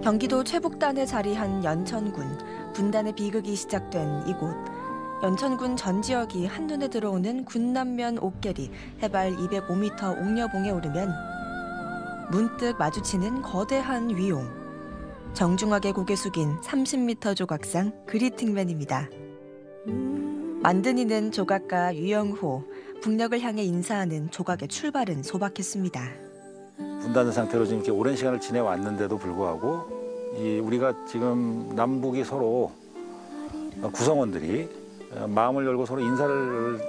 경기도 최북단에 자리한 연천군, 분단의 비극이 시작된 이곳. 연천군 전 지역이 한눈에 들어오는 군남면 옥계리 해발 205m 옥녀봉에 오르면 문득 마주치는 거대한 위용. 정중하게 고개 숙인 30m 조각상 그리팅맨입니다. 만든 이는 조각가 유영호, 북녘을 향해 인사하는 조각의 출발은 소박했습니다. 분단된 상태로 지금 이렇게 오랜 시간을 지내왔는데도 불구하고 우리가 지금 남북이 서로 구성원들이 마음을 열고 서로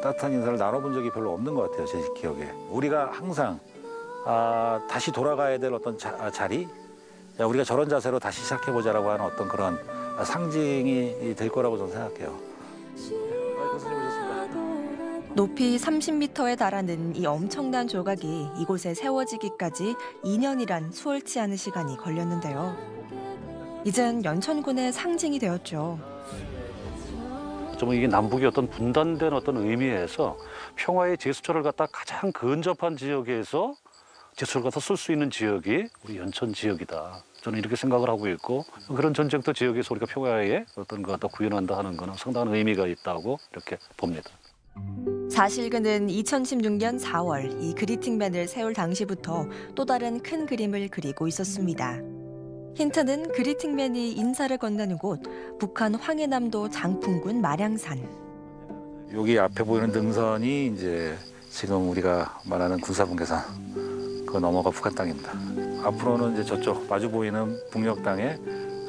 따뜻한 인사를 나눠본 적이 별로 없는 것 같아요, 제 기억에. 우리가 항상 다시 돌아가야 될 어떤 자리, 우리가 저런 자세로 다시 시작해보자라고 하는 어떤 그런 상징이 될 거라고 저는 생각해요. 높이 30m에 달하는 이 엄청난 조각이 이곳에 세워지기까지 2년이란 수월치 않은 시간이 걸렸는데요. 이젠 연천군의 상징이 되었죠. 좀 이게 남북이 어떤 분단된 어떤 의미에서 평화의 제스처를 갖다 가장 근접한 지역에서 제스처를 갖다 쓸 수 있는 지역이 우리 연천 지역이다. 저는 이렇게 생각을 하고 있고, 그런 전쟁터 지역에서 우리가 평화에 어떤 거 갖다 구현한다 하는 거는 상당한 의미가 있다고 이렇게 봅니다. 사실 그는 2016년 4월 이 그리팅맨을 세울 당시부터 또 다른 큰 그림을 그리고 있었습니다. 힌트는 그리팅맨이 인사를 건네는 곳, 북한 황해남도 장풍군 마량산. 여기 앞에 보이는 능선이 이제 지금 우리가 말하는 군사분계선, 그 너머가 북한 땅입니다. 앞으로는 이제 저쪽 마주 보이는 북녘 땅에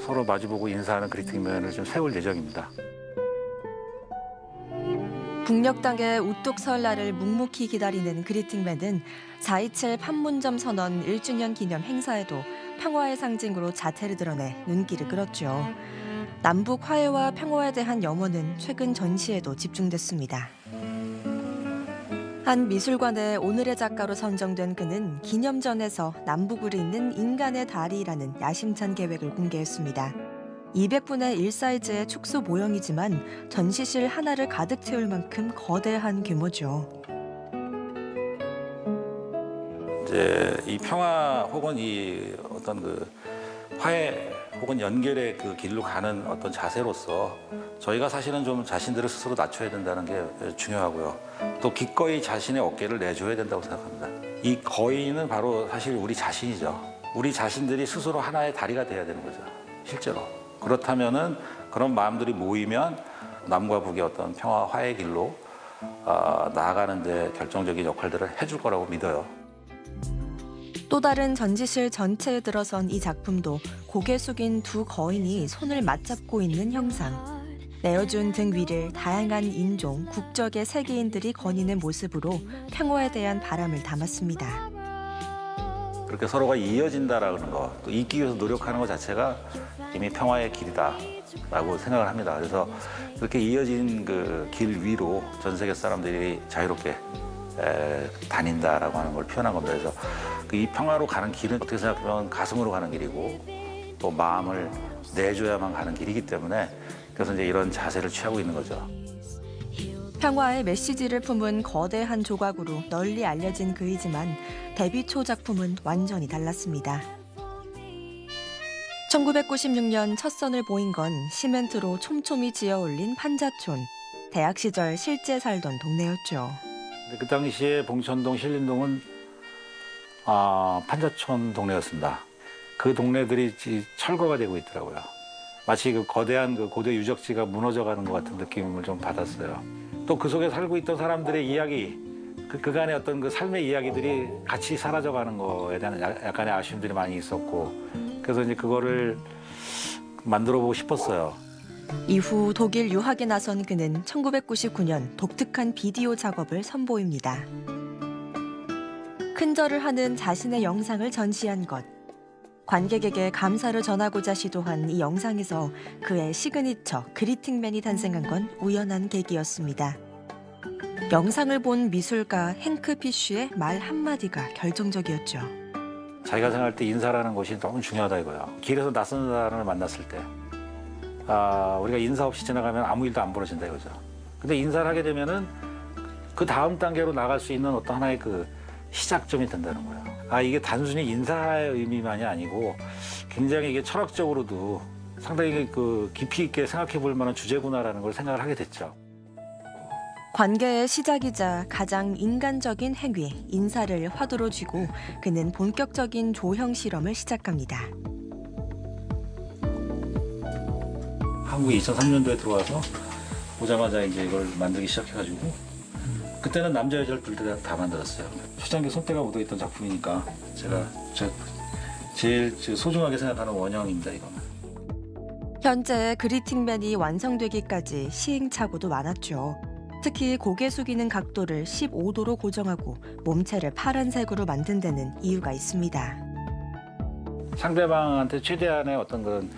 서로 마주보고 인사하는 그리팅맨을 좀 세울 예정입니다. 북녘 땅에 우뚝 설 날을 묵묵히 기다리는 그리팅맨은 4.27 판문점 선언 1주년 기념 행사에도 평화의 상징으로 자태를 드러내 눈길을 끌었죠. 남북 화해와 평화에 대한 염원은 최근 전시에도 집중됐습니다. 한 미술관의 오늘의 작가로 선정된 그는 기념전에서 남북을 잇는 인간의 다리라는 야심찬 계획을 공개했습니다. 200분의 1 사이즈의 축소 모형이지만 전시실 하나를 가득 채울 만큼 거대한 규모죠. 이제 이 평화 혹은 이 어떤 그 화해 혹은 연결의 그 길로 가는 어떤 자세로서 저희가 사실은 좀 자신들을 스스로 낮춰야 된다는 게 중요하고요. 또 기꺼이 자신의 어깨를 내줘야 된다고 생각합니다. 이 거인은 바로 사실 우리 자신이죠. 우리 자신들이 스스로 하나의 다리가 돼야 되는 거죠, 실제로. 그렇다면은 그런 마음들이 모이면 남과 북의 어떤 평화 화해 길로 나아가는 데 결정적인 역할들을 해줄 거라고 믿어요. 또 다른 전시실 전체에 들어선 이 작품도 고개 숙인 두 거인이 손을 맞잡고 있는 형상. 내어준 등 위를 다양한 인종, 국적의 세계인들이 거니는 모습으로 평화에 대한 바람을 담았습니다. 그렇게 서로가 이어진다라는 거, 또 있기 위해서 노력하는 것 자체가 이미 평화의 길이다라고 생각을 합니다. 그래서 그렇게 이어진 그 길 위로 전 세계 사람들이 자유롭게 다닌다라고 하는 걸 표현한 겁니다. 그래서 이 평화로 가는 길은 어떻게 생각하면 가슴으로 가는 길이고 또 마음을 내줘야만 가는 길이기 때문에 그래서 이제 이런 자세를 취하고 있는 거죠. 평화의 메시지를 품은 거대한 조각으로 널리 알려진 그이지만 데뷔 초 작품은 완전히 달랐습니다. 1996년 첫 선을 보인 건 시멘트로 촘촘히 지어 올린 판자촌. 대학 시절 실제 살던 동네였죠. 그 당시에 봉천동, 신림동은 판자촌 동네였습니다. 그 동네들이 철거가 되고 있더라고요. 마치 그 거대한 그 고대 유적지가 무너져가는 것 같은 느낌을 좀 받았어요. 또 그 속에 살고 있던 사람들의 이야기, 그간의 어떤 그 삶의 이야기들이 같이 사라져가는 거에 대한 약간의 아쉬움들이 많이 있었고, 그래서 이제 그거를 만들어보고 싶었어요. 이후 독일 유학에 나선 그는 1999년 독특한 비디오 작업을 선보입니다. 큰절을 하는 자신의 영상을 전시한 것. 관객에게 감사를 전하고자 시도한 이 영상에서 그의 시그니처 그리팅맨이 탄생한 건 우연한 계기였습니다. 영상을 본 미술가 행크 피쉬의 말 한마디가 결정적이었죠. 자기가 생각할 때 인사라는 것이 너무 중요하다 이거예요. 길에서 낯선 사람을 만났을 때 우리가 인사 없이 지나가면 아무 일도 안 벌어진다 이거죠. 근데 인사를 하게 되면은 그 다음 단계로 나갈 수 있는 어떤 하나의 그 시작점이 된다는 거예요. 이게 단순히 인사의 의미만이 아니고 굉장히 이게 철학적으로도 상당히 그 깊이 있게 생각해 볼 만한 주제구나라는 걸 생각을 하게 됐죠. 관계의 시작이자 가장 인간적인 행위, 인사를 화두로 쥐고 그는 본격적인 조형 실험을 시작합니다. 한국에 2003년도에 들어와서 오자마자 이제 이걸 만들기 시작해가지고 그때는 남자 여자를 둘 다 만들었어요. 초창기 손때가 묻어있던 작품이니까 제가 제일 소중하게 생각하는 원형입니다, 이거는. 현재 그리팅맨이 완성되기까지 시행착오도 많았죠. 특히 고개 숙이는 각도를 15도로 고정하고 몸체를 파란색으로 만든 데는 이유가 있습니다. 상대방한테 최대한의 어떤 그런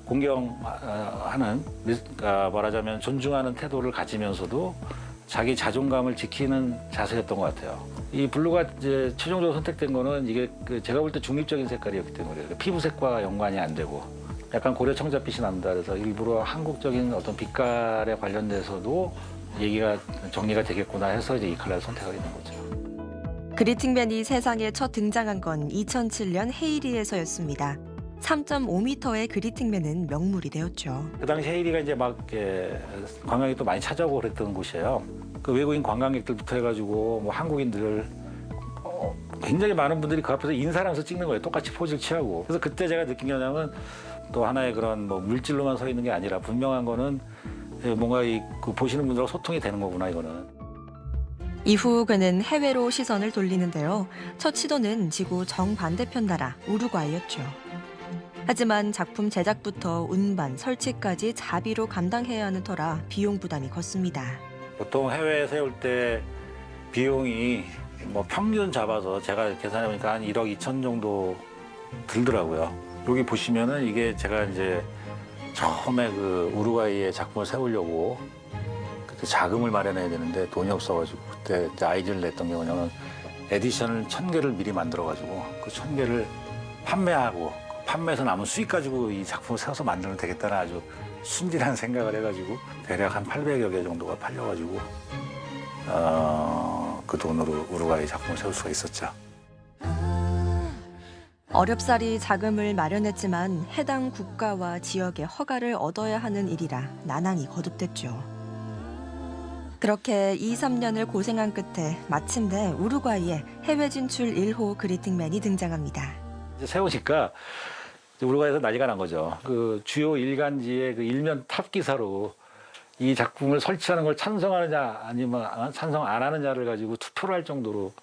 공경하는, 말하자면 존중하는 태도를 가지면서도 자기 자존감을 지키는 자세였던 것 같아요. 이 블루가 이제 최종적으로 선택된 거는 이게 제가 볼 때 중립적인 색깔이었기 때문에 피부색과 연관이 안 되고 약간 고려 청자빛이 납니다. 그래서 일부러 한국적인 어떤 빛깔에 관련돼서도 얘기가 정리가 되겠구나 해서 이제 이 컬러를 선택하게 된 거죠. 그리팅맨이 세상에 첫 등장한 건 2007년 헤이리에서였습니다. 3.5m의 그리팅맨은 명물이 되었죠. 그 당시 헤이리가 이제 막 관광객도 많이 찾아오고 그랬던 곳이에요. 그 외국인 관광객들부터 해가지고 뭐 한국인들 굉장히 많은 분들이 그 앞에서 인사를 하면서 찍는 거예요. 똑같이 포즈를 취하고. 그래서 그때 제가 느낀 게 뭐냐면 또 하나의 그런 뭐 물질로만 서 있는 게 아니라 분명한 거는 뭔가 그 보시는 분들하고 소통이 되는 거구나, 이거는. 이후 그는 해외로 시선을 돌리는데요. 첫 시도는 지구 정반대편 나라 우루과이였죠. 하지만 작품 제작부터 운반, 설치까지 자비로 감당해야 하는 터라 비용 부담이 컸습니다. 보통 해외에 세울 때 비용이 뭐 평균 잡아서 제가 계산해보니까 한 1억 2천 정도 들더라고요. 여기 보시면은 이게 제가 이제 처음에 그 우루과이의 작품을 세우려고 그때 자금을 마련해야 되는데 돈이 없어가지고 그때 이제 아이디어를 냈던 게 뭐냐면 에디션을 1000개를 미리 만들어가지고 그 1000개를 판매하고 판매해서 남은 수익 가지고 이 작품을 세워서 만들면 되겠다는 아주 순진한 생각을 해가지고 대략 한 800여 개 정도가 팔려가지고 그 돈으로 우루과이 작품을 세울 수가 있었죠. 어렵사리 자금을 마련했지만 해당 국가와 지역의 허가를 얻어야 하는 일이라 난항이 거듭됐죠. 그렇게 2, 3년을 고생한 끝에 마침내 우루과이에 해외 진출 1호 그리팅맨이 등장합니다. 이제 세우니까 우루과이에서 난리가 난 거죠. 그 주요 일간지의 그 일면 탑 기사로 이 작품을 설치하는 걸 찬성하느냐 아니면 찬성 안 하느냐를 가지고 투표를 할 정도로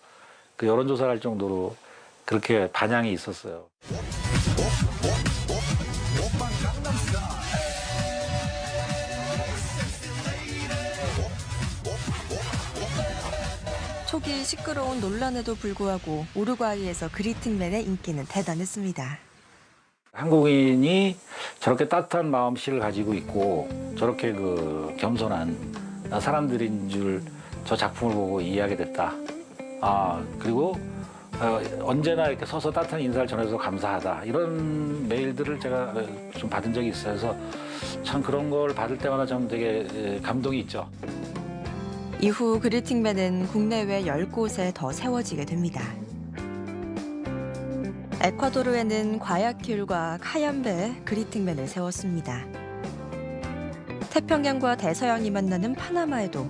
그 여론조사를 할 정도로 그렇게 반향이 있었어요. 초기 시끄러운 논란에도 불구하고 우루과이에서 그리팅맨의 인기는 대단했습니다. 한국인이 저렇게 따뜻한 마음씨를 가지고 있고 저렇게 그 겸손한 사람들인 줄 저 작품을 보고 이해하게 됐다. 그리고 언제나 이렇게 서서 따뜻한 인사를 전해줘서 감사하다. 이런 메일들을 제가 좀 받은 적이 있어서 참 그런 걸 받을 때마다 좀 되게 감동이 있죠. 이후 그리팅맨은 국내외 10곳에 더 세워지게 됩니다. 에콰도르에는 과야킬과 카얌베에 그리팅맨을 세웠습니다. 태평양과 대서양이 만나는 파나마에도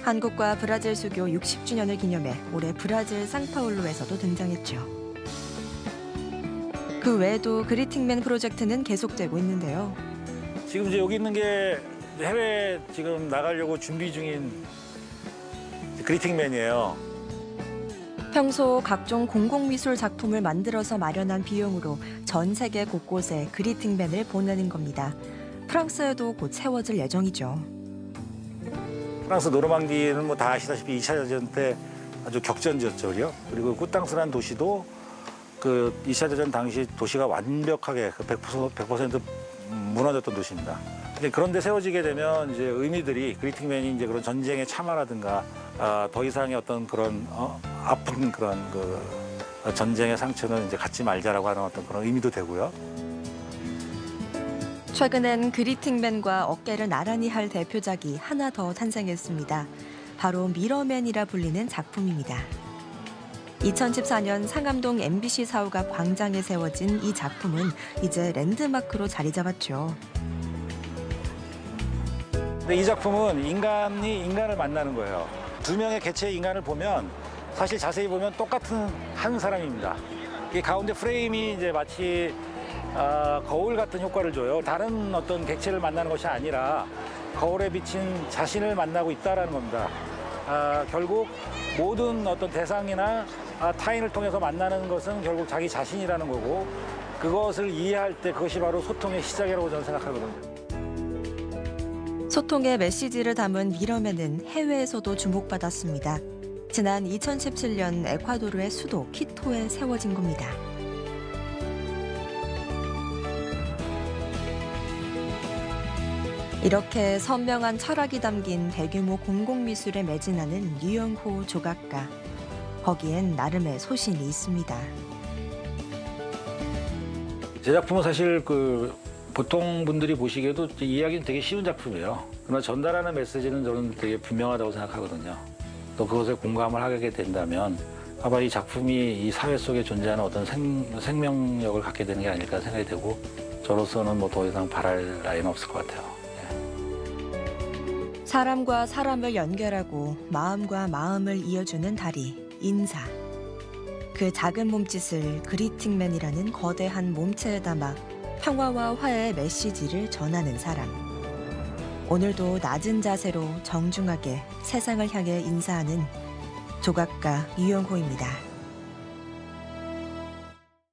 한국과 브라질 수교 60주년을 기념해 올해 브라질 상파울루에서도 등장했죠. 그 외에도 그리팅맨 프로젝트는 계속되고 있는데요. 지금 이제 여기 있는 게 해외 지금 나가려고 준비 중인 그리팅맨이에요. 평소 각종 공공미술 작품을 만들어서 마련한 비용으로 전 세계 곳곳에 그리팅맨을 보내는 겁니다. 프랑스에도 곧 세워질 예정이죠. 프랑스 노르망디는 뭐 다 아시다시피 2차 대전 때 아주 격전지였죠. 그리고 꾸땅스라는 도시도 그 2차 대전 당시 도시가 완벽하게 100% 무너졌던 도시입니다. 그런데 세워지게 되면 이제 의미들이 그리팅맨이 이제 그런 전쟁의 참화라든가 더 이상의 어떤 그런 아픈 그런 그 전쟁의 상처는 이제 갖지 말자라고 하는 어떤 그런 의미도 되고요. 최근엔 그리팅맨과 어깨를 나란히 할 대표작이 하나 더 탄생했습니다. 바로 미러맨이라 불리는 작품입니다. 2014년 상암동 MBC 사옥 앞 광장에 세워진 이 작품은 이제 랜드마크로 자리 잡았죠. 근데 이 작품은 인간이 인간을 만나는 거예요. 두 명의 개체의 인간을 보면 사실 자세히 보면 똑같은 한 사람입니다. 이 가운데 프레임이 이제 마치 거울 같은 효과를 줘요. 다른 어떤 객체를 만나는 것이 아니라 거울에 비친 자신을 만나고 있다는 겁니다. 결국 모든 어떤 대상이나 타인을 통해서 만나는 것은 결국 자기 자신이라는 거고, 그것을 이해할 때 그것이 바로 소통의 시작이라고 저는 생각하거든요. 소통의 메시지를 담은 미러맨은 해외에서도 주목받았습니다. 지난 2017년 에콰도르의 수도 키토에 세워진 겁니다. 이렇게 선명한 철학이 담긴 대규모 공공미술에 매진하는 유영호 조각가. 거기엔 나름의 소신이 있습니다. 제 작품은 사실 보통 분들이 보시기에도 이해하기는 되게 쉬운 작품이에요. 그러나 전달하는 메시지는 저는 되게 분명하다고 생각하거든요. 또 그것에 공감을 하게 된다면 아마 이 작품이 이 사회 속에 존재하는 어떤 생명력을 갖게 되는 게 아닐까 생각이 되고, 저로서는 뭐 더 이상 바랄 나위는 없을 것 같아요. 사람과 사람을 연결하고 마음과 마음을 이어주는 다리, 인사. 그 작은 몸짓을 그리팅맨이라는 거대한 몸체에 담아 평화와 화해의 메시지를 전하는 사람. 오늘도 낮은 자세로 정중하게 세상을 향해 인사하는 조각가 유영호입니다.